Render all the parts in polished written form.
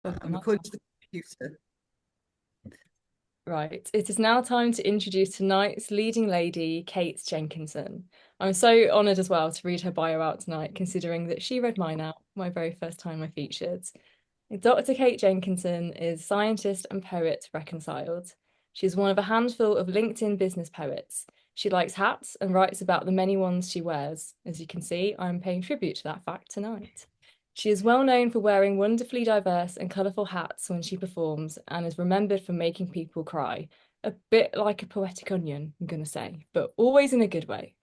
I'm recording to the computer. Right, it is now time to introduce tonight's leading lady, Kate Jenkinson. I'm so honoured as well to read her bio out tonight, considering that she read mine out, my very first time I featured. Dr. Kate Jenkinson is scientist and poet reconciled. She's one of a handful of LinkedIn business poets. She likes hats and writes about the many ones she wears. As you can see, I'm paying tribute to that fact tonight. She is well known for wearing wonderfully diverse and colourful hats when she performs and is remembered for making people cry. A bit like a poetic onion, I'm going to say, but always in a good way.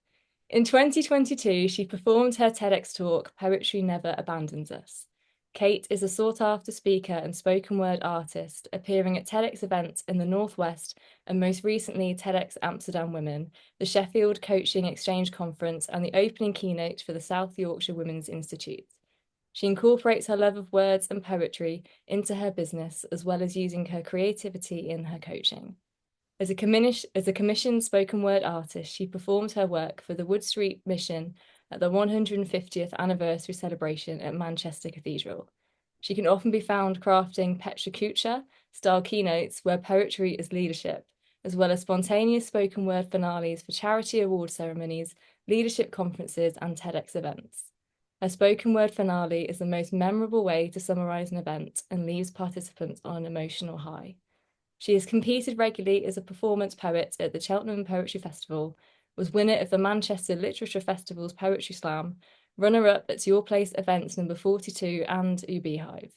In 2022, she performed her TEDx talk, Poetry Never Abandons Us. Kate is a sought-after speaker and spoken word artist, appearing at TEDx events in the Northwest and most recently TEDx Amsterdam Women, the Sheffield Coaching Exchange Conference, and the opening keynote for the South Yorkshire Women's Institute. She incorporates her love of words and poetry into her business, as well as using her creativity in her coaching. As a commissioned spoken word artist, she performed her work for the Wood Street Mission at the 150th anniversary celebration at Manchester Cathedral. She can often be found crafting Petra Kuchar style keynotes where poetry is leadership, as well as spontaneous spoken word finales for charity award ceremonies, leadership conferences, and TEDx events. Her spoken word finale is the most memorable way to summarize an event and leaves participants on an emotional high. She has competed regularly as a performance poet at the Cheltenham Poetry Festival, was winner of the Manchester Literature Festival's Poetry Slam, runner-up at Your Place Events number 42 and U Beehive.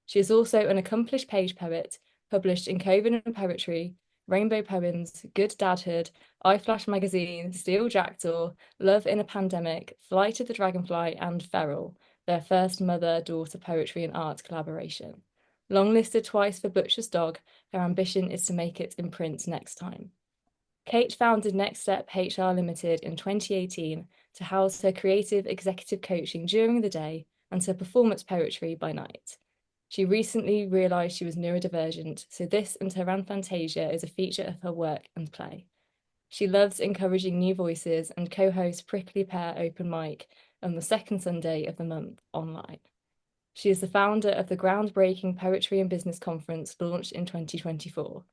She is also an accomplished page poet, published in Coven and Poetry, Rainbow Poems, Good Dadhood, iFlash Magazine, Steel Jackdaw, Love in a Pandemic, Flight of the Dragonfly, and Feral, their first mother-daughter poetry and art collaboration. Longlisted twice for Butcher's Dog, her ambition is to make it in print next time. Kate founded Next Step HR Limited in 2018 to house her creative executive coaching during the day and her performance poetry by night. She recently realised she was neurodivergent, so this and her Fantasia is a feature of her work and play. She loves encouraging new voices and co-hosts Prickly Pear Open Mic on the second Sunday of the month online. She is the founder of the groundbreaking Poetry and Business Conference launched in 2024.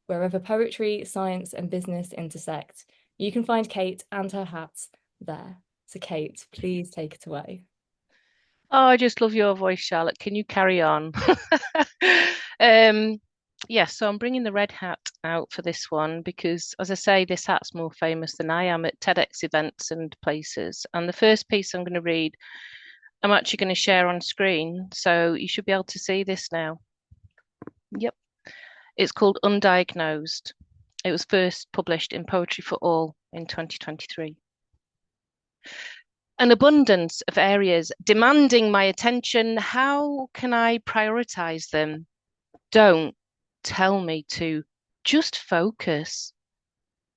Wherever poetry, science, and business intersect, you can find Kate and her hats there. So, Kate, please take it away. Oh, I just love your voice, Charlotte. Can you carry on? Um, yes, so I'm bringing the red hat out for this one because, as I say, this hat's more famous than I am at TEDx events and places. And the first piece I'm going to read, I'm actually going to share on screen, so you should be able to see this now. Yep. It's called Undiagnosed. It was first published in Poetry for All in 2023. An abundance of areas demanding my attention. How can I prioritize them? Don't tell me to. Just focus.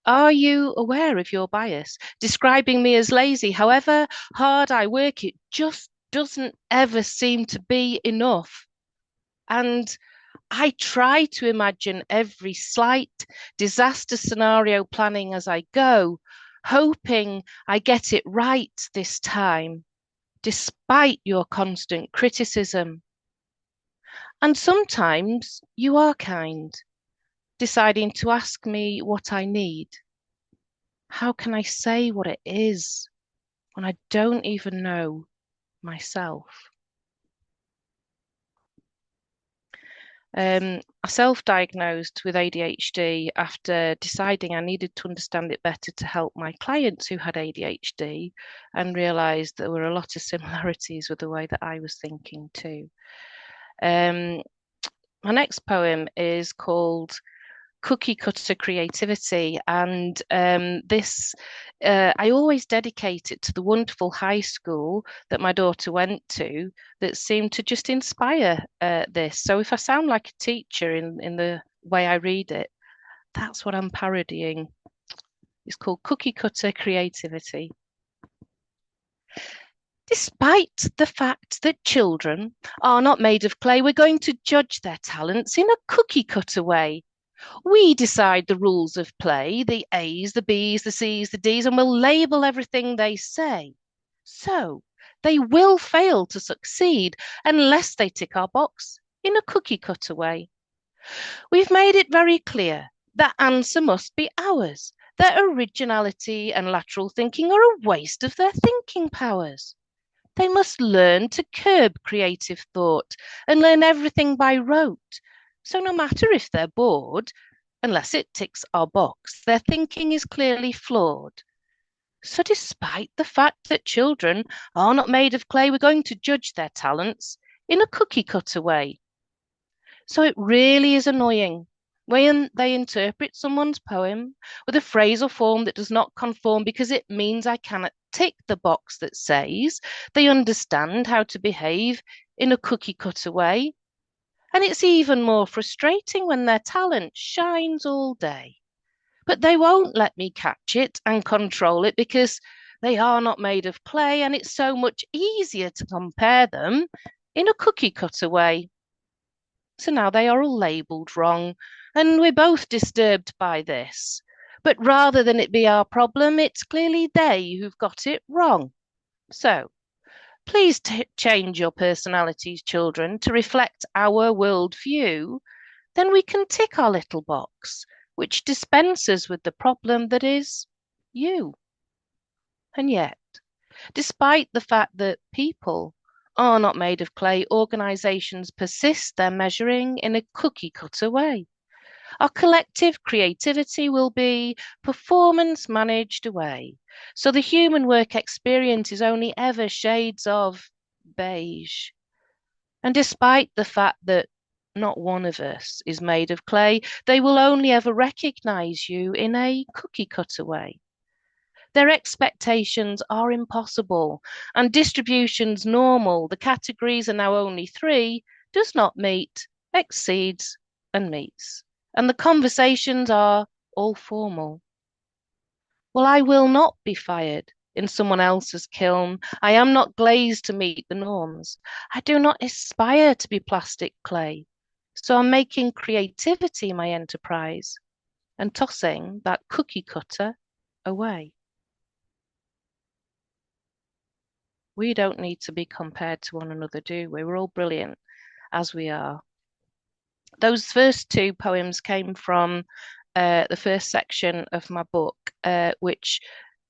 Are you aware of your bias? Describing me as lazy, however hard I work, it just doesn't ever seem to be enough. And I try to imagine every slight disaster scenario planning as I go, hoping I get it right this time, despite your constant criticism. And sometimes you are kind, deciding to ask me what I need. How can I say what it is when I don't even know myself? I self-diagnosed with ADHD after deciding I needed to understand it better to help my clients who had ADHD, and realised there were a lot of similarities with the way that I was thinking too. My next poem is called Cookie Cutter Creativity, and this I always dedicate it to the wonderful high school that my daughter went to, that seemed to just inspire this. So if I sound like a teacher in the way I read it, that's what I'm parodying. It's called Cookie Cutter Creativity. Despite the fact that children are not made of clay, we're going to judge their talents in a cookie cutter way. We decide the rules of play, the A's, the B's, the C's, the D's, and we'll label everything they say. So they will fail to succeed unless they tick our box in a cookie cutter way. We've made it very clear that answer must be ours. Their originality and lateral thinking are a waste of their thinking powers. They must learn to curb creative thought and learn everything by rote. So no matter if they're bored, unless it ticks our box, their thinking is clearly flawed. So despite the fact that children are not made of clay, we're going to judge their talents in a cookie cutter way. So it really is annoying when they interpret someone's poem with a phrasal form that does not conform because it means I cannot tick the box that says they understand how to behave in a cookie cutter way. And it's even more frustrating when their talent shines all day. But they won't let me catch it and control it because they are not made of clay and it's so much easier to compare them in a cookie cutter way. So now they are all labelled wrong, and we're both disturbed by this. But rather than it be our problem, it's clearly they who've got it wrong. So please change your personalities, children, to reflect our worldview. Then we can tick our little box, which dispenses with the problem that is you. And yet, despite the fact that people are not made of clay, organisations persist their measuring in a cookie cutter way. Our collective creativity will be performance managed away. So the human work experience is only ever shades of beige. And despite the fact that not one of us is made of clay, they will only ever recognise you in a cookie cutter way. Their expectations are impossible and distributions normal. The categories are now only three: does not meet, exceeds, and meets. And the conversations are all formal. Well, I will not be fired in someone else's kiln. I am not glazed to meet the norms. I do not aspire to be plastic clay. So I'm making creativity my enterprise and tossing that cookie cutter away. We don't need to be compared to one another, do we? We're all brilliant as we are. Those first two poems came from the first section of my book, which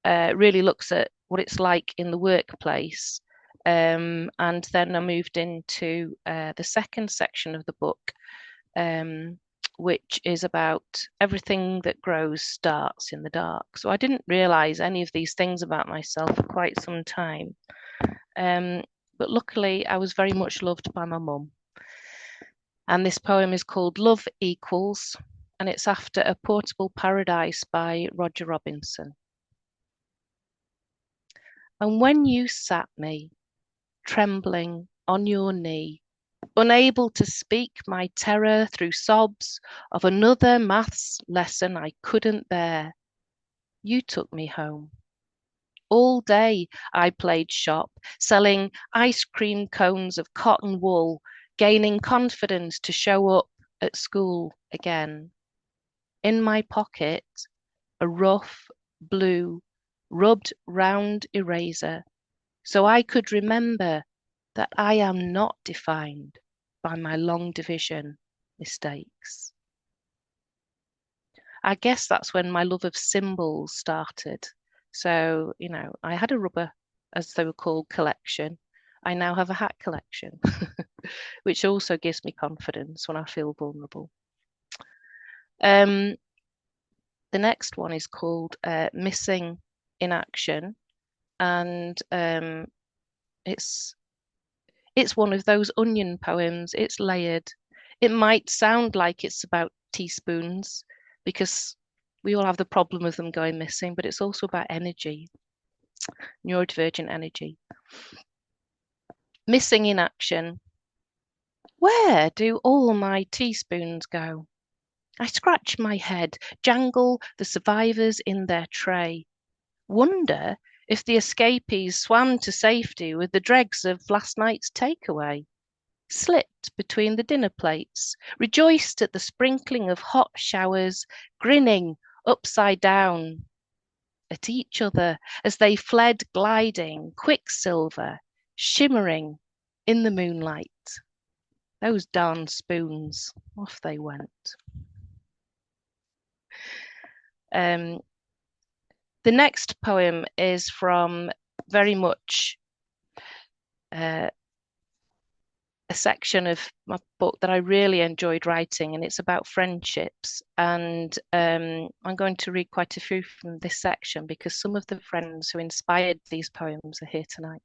really looks at what it's like in the workplace. And then I moved into the second section of the book, which is about everything that grows starts in the dark. So I didn't realize any of these things about myself for quite some time. But luckily, I was very much loved by my mum. And this poem is called Love Equals, and it's after A Portable Paradise by Roger Robinson. And when you sat me, trembling on your knee, unable to speak my terror through sobs of another maths lesson I couldn't bear, you took me home. All day I played shop, selling ice cream cones of cotton wool, gaining confidence to show up at school again. In my pocket, a rough blue, rubbed round eraser, so I could remember that I am not defined by my long division mistakes. I guess that's when my love of symbols started. So, I had a rubber, as they were called, collection. I now have a hat collection, which also gives me confidence when I feel vulnerable. The next one is called Missing in Action, and it's one of those onion poems. It's layered. It might sound like it's about teaspoons because we all have the problem of them going missing, but it's also about energy, neurodivergent energy. Missing in action. Where do all my teaspoons go? I scratch my head, jangle the survivors in their tray. Wonder if the escapees swam to safety with the dregs of last night's takeaway. Slipped between the dinner plates, rejoiced at the sprinkling of hot showers, grinning upside down at each other as they fled gliding, quicksilver, shimmering in the moonlight. Those darn spoons, off they went. Um, the next poem is from very much uh, a section of my book that I really enjoyed writing, and it's about friendships. And I'm going to read quite a few from this section because some of the friends who inspired these poems are here tonight.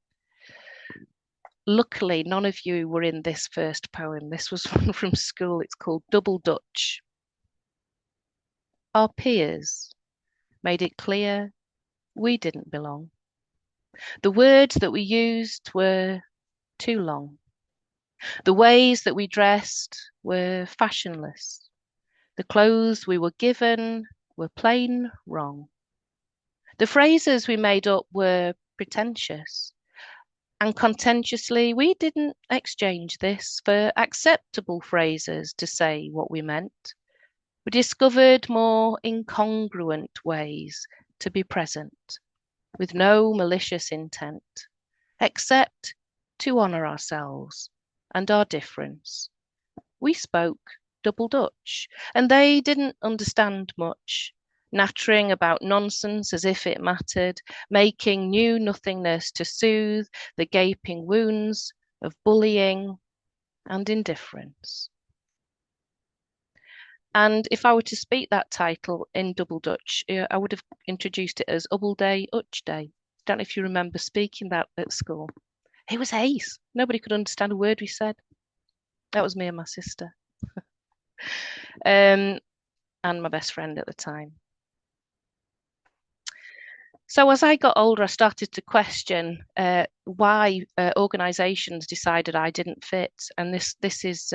Luckily, none of you were in this first poem. This was one from school. It's called Double Dutch. Our peers made it clear we didn't belong. The words that we used were too long. The ways that we dressed were fashionless. The clothes we were given were plain wrong. The phrases we made up were pretentious. And contentiously, we didn't exchange this for acceptable phrases to say what we meant. We discovered more incongruent ways to be present, with no malicious intent, except to honour ourselves and our difference. We spoke double Dutch, and they didn't understand much, nattering about nonsense as if it mattered, making new nothingness to soothe the gaping wounds of bullying and indifference. And if I were to speak that title in double Dutch, I would have introduced it as Ubbel Day, Utch Day. Don't know if you remember speaking that at school. It was ace. Nobody could understand a word we said. That was me and my sister. And my best friend at the time. So as I got older, I started to question why organisations decided I didn't fit. And this is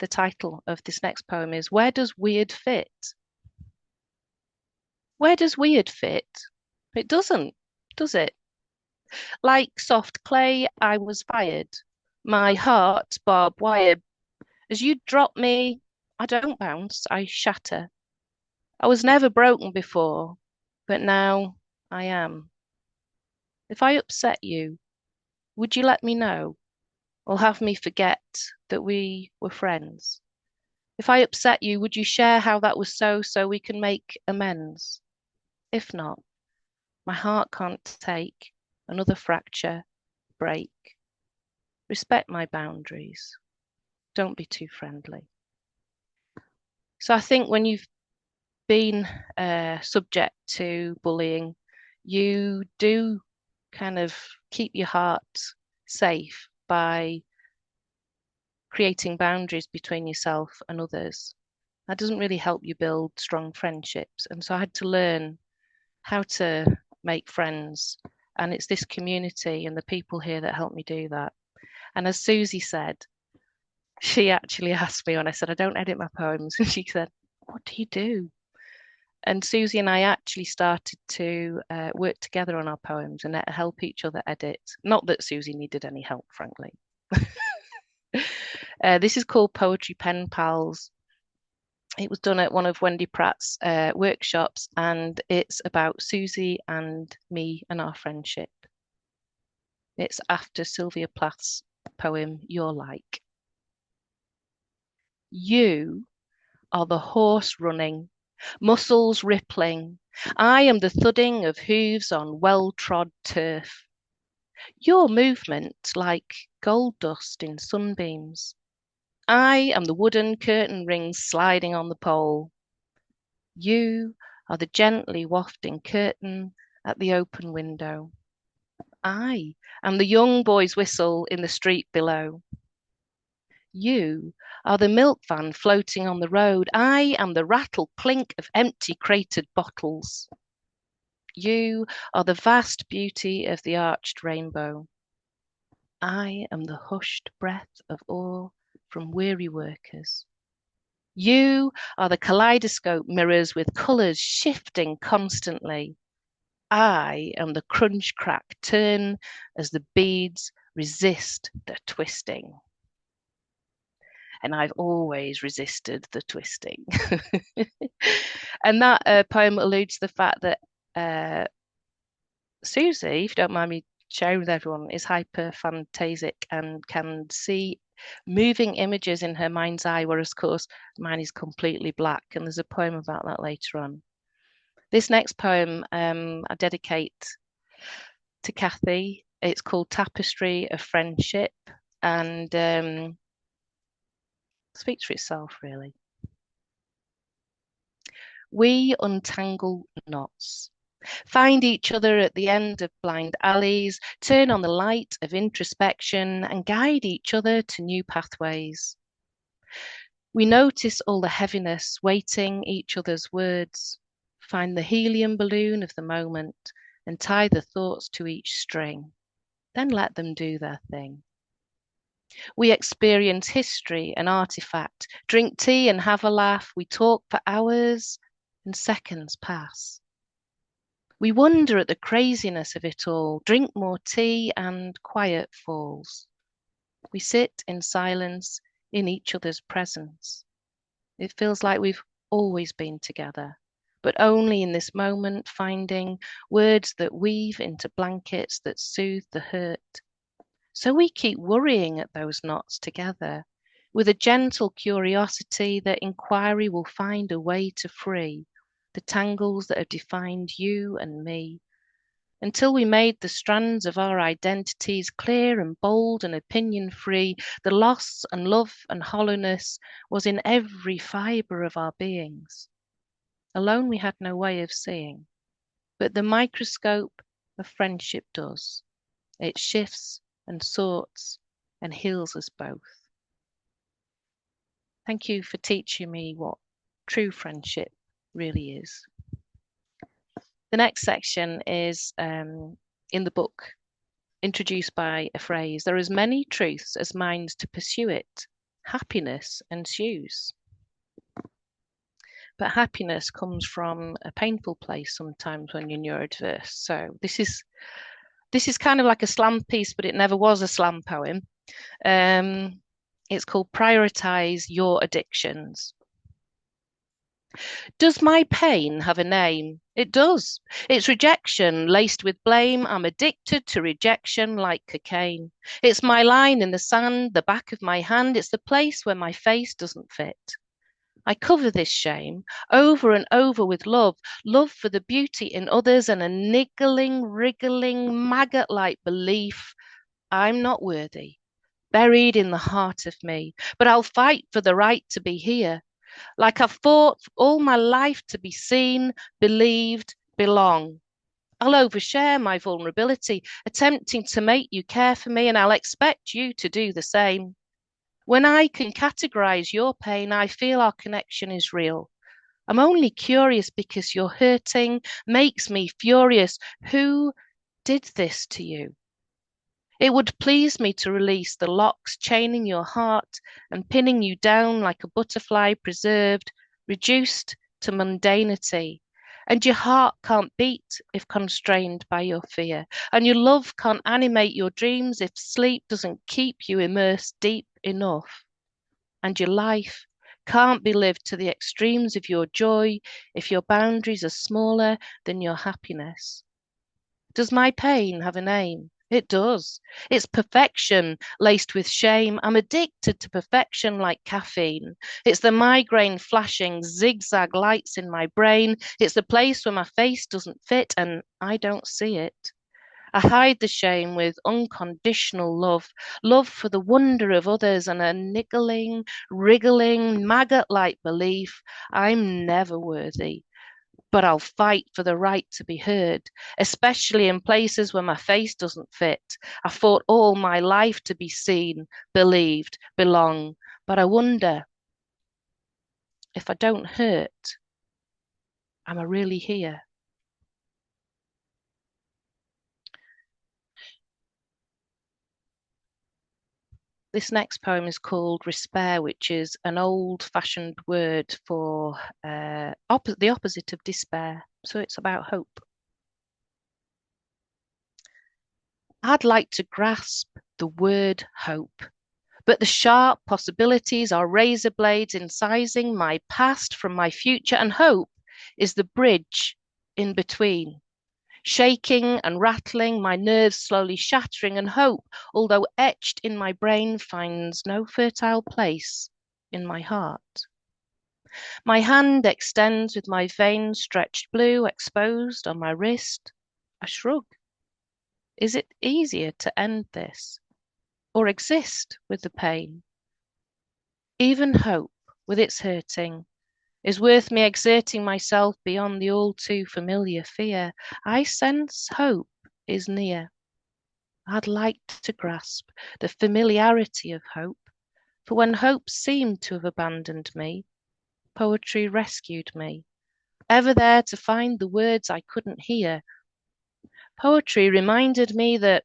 the title of this next poem is Where Does Weird Fit? Where does weird fit? It doesn't, does it? Like soft clay, I was fired. My heart barbed wire. As you drop me, I don't bounce, I shatter. I was never broken before, but now I am. If I upset you, would you let me know or have me forget that we were friends? If I upset you, would you share how that was so we can make amends? If not, my heart can't take another fracture, break. Respect my boundaries. Don't be too friendly. So I think when you've been subject to bullying, you do kind of keep your heart safe by creating boundaries between yourself and others. That doesn't really help you build strong friendships. And so I had to learn how to make friends. And it's this community and the people here that helped me do that. And as Susie said, she actually asked me when I said, I don't edit my poems. And she said, what do you do? And Susie and I actually started to work together on our poems and help each other edit. Not that Susie needed any help, frankly. This is called Poetry Pen Pals. It was done at one of Wendy Pratt's workshops, and it's about Susie and me and our friendship. It's after Sylvia Plath's poem, You're Like. You are the horse running, muscles rippling. I am the thudding of hooves on well-trod turf. Your movement like gold dust in sunbeams. I am the wooden curtain rings sliding on the pole. You are the gently wafting curtain at the open window. I am the young boy's whistle in the street below. You are the milk van floating on the road. I am the rattle clink of empty cratered bottles. You are the vast beauty of the arched rainbow. I am the hushed breath of awe from weary workers. You are the kaleidoscope mirrors with colours shifting constantly. I am the crunch crack turn as the beads resist the twisting. And I've always resisted the twisting. And that poem alludes to the fact that Susie, if you don't mind me sharing with everyone, is hyperphantasic and can see moving images in her mind's eye, whereas, of course, mine is completely black. And there's a poem about that later on. This next poem I dedicate to Kathy. It's called Tapestry of Friendship, and speaks for itself, really. We untangle knots, find each other at the end of blind alleys, turn on the light of introspection, and guide each other to new pathways. We notice all the heaviness waiting each other's words, find the helium balloon of the moment, and tie the thoughts to each string. Then let them do their thing. We experience history and artifact, drink tea and have a laugh. We talk for hours and seconds pass. We wonder at the craziness of it all, drink more tea and quiet falls. We sit in silence in each other's presence. It feels like we've always been together, but only in this moment finding words that weave into blankets that soothe the hurt. So we keep worrying at those knots together with a gentle curiosity that inquiry will find a way to free the tangles that have defined you and me, until we made the strands of our identities clear and bold and opinion free. The loss and love and hollowness was in every fibre of our beings. Alone we had no way of seeing, but the microscope of friendship does. It shifts and sorts and heals us both. Thank you for teaching me what true friendship really is. The next section is in the book, introduced by a phrase: there are as many truths as minds to pursue it. Happiness ensues. But happiness comes from a painful place sometimes when you're neurodiverse. So this is kind of like a slam piece, but it never was a slam poem. It's called Prioritize Your Addictions. Does my pain have a name? It does. It's rejection laced with blame. I'm addicted to rejection like cocaine. It's my line in the sand, the back of my hand. It's the place where my face doesn't fit. I cover this shame over and over with love, love for the beauty in others and a niggling, wriggling, maggot-like belief I'm not worthy, buried in the heart of me. But I'll fight for the right to be here. Like I've fought all my life to be seen, believed, belong. I'll overshare my vulnerability, attempting to make you care for me, and I'll expect you to do the same. When I can categorize your pain, I feel our connection is real. I'm only curious because you're hurting makes me furious. Who did this to you? It would please me to release the locks chaining your heart and pinning you down like a butterfly preserved, reduced to mundanity. And your heart can't beat if constrained by your fear. And your love can't animate your dreams if sleep doesn't keep you immersed deep enough. And your life can't be lived to the extremes of your joy if your boundaries are smaller than your happiness. Does my pain have a name? It does. It's perfection laced with shame. I'm addicted to perfection like caffeine. It's the migraine flashing zigzag lights in my brain. It's the place where my face doesn't fit and I don't see it. I hide the shame with unconditional love, love for the wonder of others and a niggling, wriggling, maggot-like belief I'm never worthy. But I'll fight for the right to be heard, especially in places where my face doesn't fit. I fought all my life to be seen, believed, belong. But I wonder if I don't hurt, am I really here? This next poem is called Respair, which is an old-fashioned word for the opposite of despair. So it's about hope. I'd like to grasp the word hope, but the sharp possibilities are razor blades incising my past from my future, and hope is the bridge in between. shaking and rattling, my nerves slowly shattering, and hope, although etched in my brain, finds no fertile place in my heart. My hand extends with my veins stretched blue, exposed on my wrist. I shrug. Is it easier to end this or exist with the pain? Even hope, with its hurting, is worth me exerting myself beyond the all too familiar fear. I sense hope is near. I'd like to grasp the familiarity of hope, for when hope seemed to have abandoned me, poetry rescued me, ever there to find the words I couldn't hear. Poetry reminded me that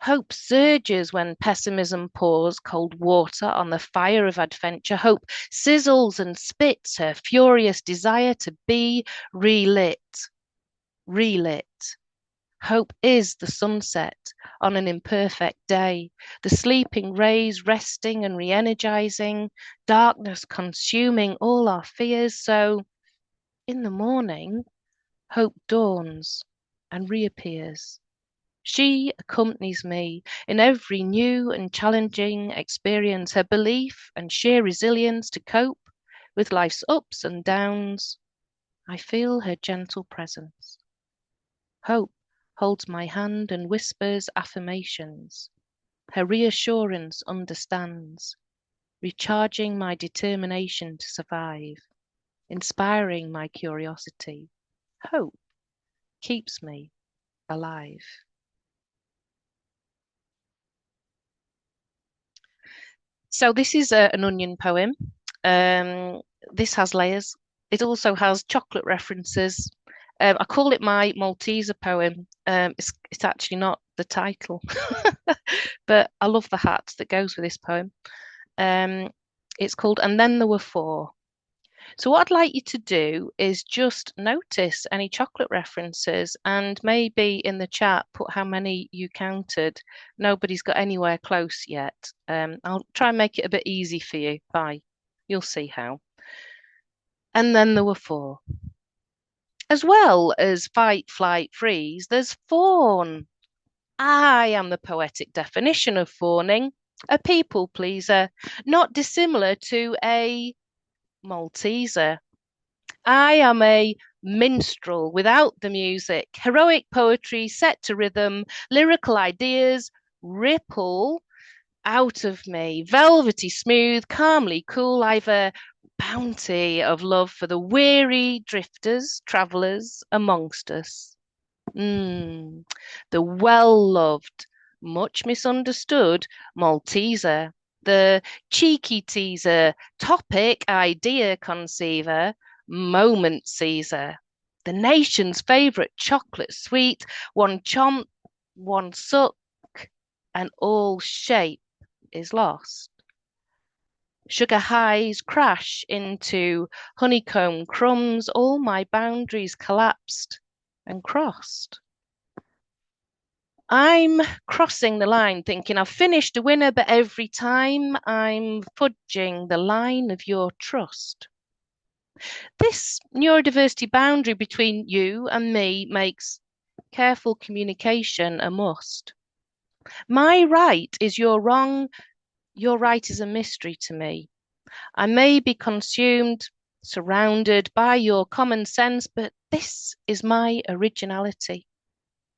hope surges when pessimism pours cold water on the fire of adventure. Hope sizzles and spits her furious desire to be relit. Relit. Hope is the sunset on an imperfect day, the sleeping rays resting and re energizing, darkness consuming all our fears. So, in the morning, hope dawns and reappears. She accompanies me in every new and challenging experience. Her belief and sheer resilience to cope with life's ups and downs. I feel her gentle presence. Hope holds my hand and whispers affirmations. Her reassurance understands, recharging my determination to survive, inspiring my curiosity. Hope keeps me alive. So this is an onion poem. This has layers. It also has chocolate references. I call it my Malteser poem. It's actually not the title, but I love the hat that goes with this poem. It's called And Then There Were Four. So what I'd like you to do is just notice any chocolate references and maybe in the chat put how many you counted. Nobody's got anywhere close yet. I'll try and make it a bit easy for you. Bye. You'll see how. And then there were four. As well as fight, flight, freeze, there's fawn. I am the poetic definition of fawning, a people pleaser, not dissimilar to a Malteser. I am a minstrel without the music, heroic poetry set to rhythm, lyrical ideas ripple out of me, velvety smooth, calmly cool. I've a bounty of love for the weary drifters, travellers amongst us. The well-loved, much misunderstood Malteser, the cheeky teaser, topic idea conceiver, moment seizer, the nation's favourite chocolate sweet, one chomp, one suck, and all shape is lost. Sugar highs crash into honeycomb crumbs, all my boundaries collapsed and crossed. I'm crossing the line thinking I've finished a winner, but every time I'm fudging the line of your trust. This neurodiversity boundary between you and me makes careful communication a must. My right is your wrong, your right is a mystery to me. I may be consumed, surrounded by your common sense, but this is my originality.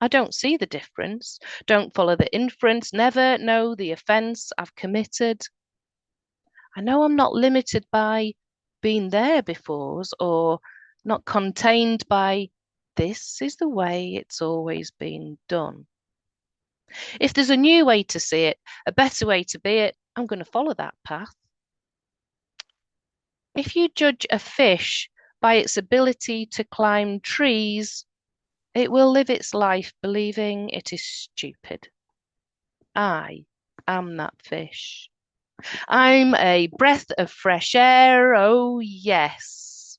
I don't see the difference, don't follow the inference, never know the offence I've committed. I know I'm not limited by been there befores or not contained by this is the way it's always been done. If there's a new way to see it, a better way to be it, I'm going to follow that path. If you judge a fish by its ability to climb trees, it will live its life believing it is stupid. I am that fish. I'm a breath of fresh air, oh yes.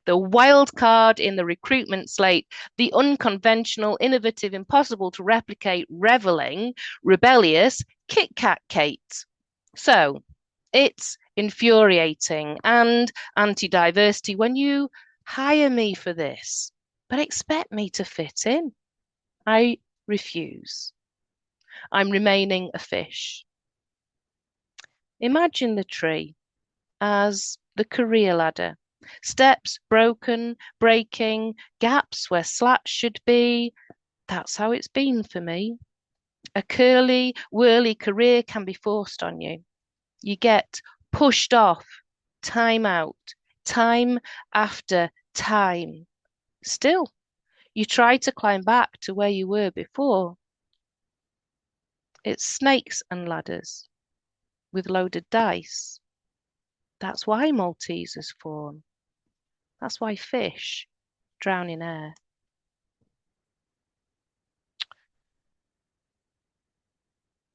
The wild card in the recruitment slate, the unconventional, innovative, impossible to replicate, reveling, rebellious Kit Kat Kate. So it's infuriating and anti-diversity when you hire me for this, but expect me to fit in. I refuse. I'm remaining a fish. Imagine the tree as the career ladder. Steps broken, breaking, gaps where slats should be. That's how it's been for me. A curly, whirly career can be forced on you. You get pushed off, time out, time after time. Still, you try to climb back to where you were before. It's snakes and ladders with loaded dice. That's why Maltesers fawn. That's why fish drown in air.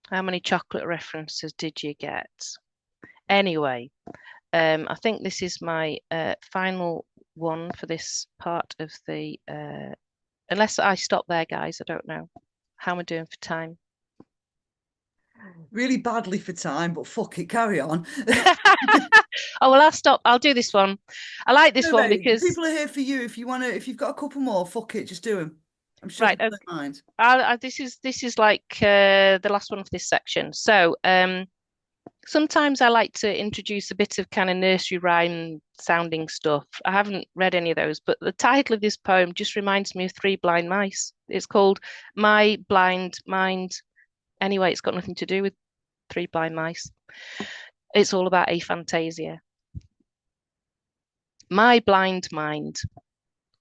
How many chocolate references did you get? Anyway, I think this is my final one for this part of the. Unless I stop there, guys, I don't know. How am I doing for time? Really badly for time, but fuck it, carry on. Oh, well, I'll stop. I'll do this one. I like this No, one mate, because, people are here for you. If you want to, if you've got a couple more, fuck it, just do them. I'm sure right, people okay, don't mind. this is like the last one for this section. So, sometimes I like to introduce a bit of kind of nursery rhyme sounding stuff. I haven't read any of those, but the title of this poem just reminds me of Three Blind Mice. It's called My Blind Mind. Anyway, it's got nothing to do with Three Blind Mice. It's all about aphantasia. My blind mind,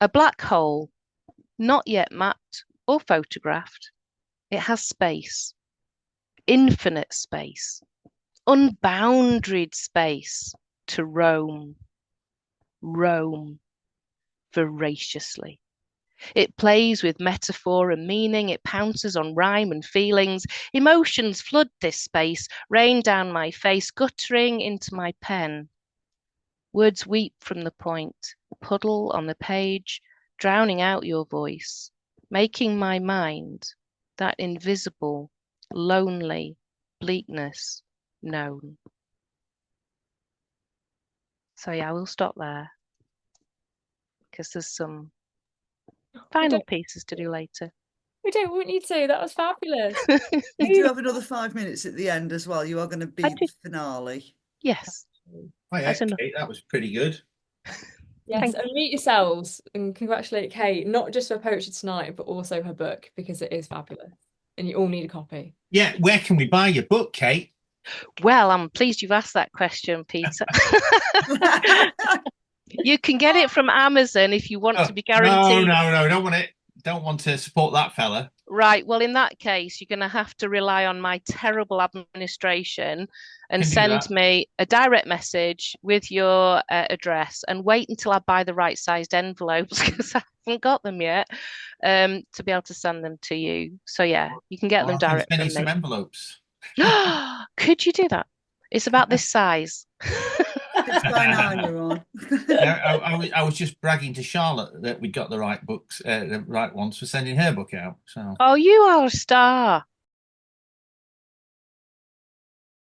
a black hole, not yet mapped or photographed. It has space, infinite space, unbounded space to roam, roam voraciously. It plays with metaphor and meaning. It pounces on rhyme and feelings. Emotions flood this space, rain down my face, guttering into my pen. Words weep from the point, puddle on the page, drowning out your voice, making my mind, that invisible, lonely bleakness, known. So yeah, we'll stop there because there's some We final don't, pieces to do later. we don't want you to. That was fabulous. You do have another 5 minutes at the end as well. You are going to I be do, the finale. yes, Oh yeah, that's enough. Kate, that was pretty good. Yes, Thank and meet yourselves and congratulate Kate, not just for poetry tonight, but also her book because it is fabulous. And you all need a copy. Yeah, where can we buy your book, Kate? Well, I'm pleased you've asked that question, Peter. You can get it from Amazon if you want Oh, to be no, guaranteed. no, no, don't want it. Don't want to support that fella. Right. Well, in that case, you're going to have to rely on my terrible administration and Can do send that. me a direct message with your address and wait until I buy the right sized envelopes because I haven't got them yet to be able to send them to you. So, yeah, you can get Or them I can direct send you from some me. envelopes. Could you do that? It's about this size. 6 by 9 you're on. Yeah, I was just bragging to Charlotte that we got the right books, the right ones for sending her book out. So Oh, you are a star.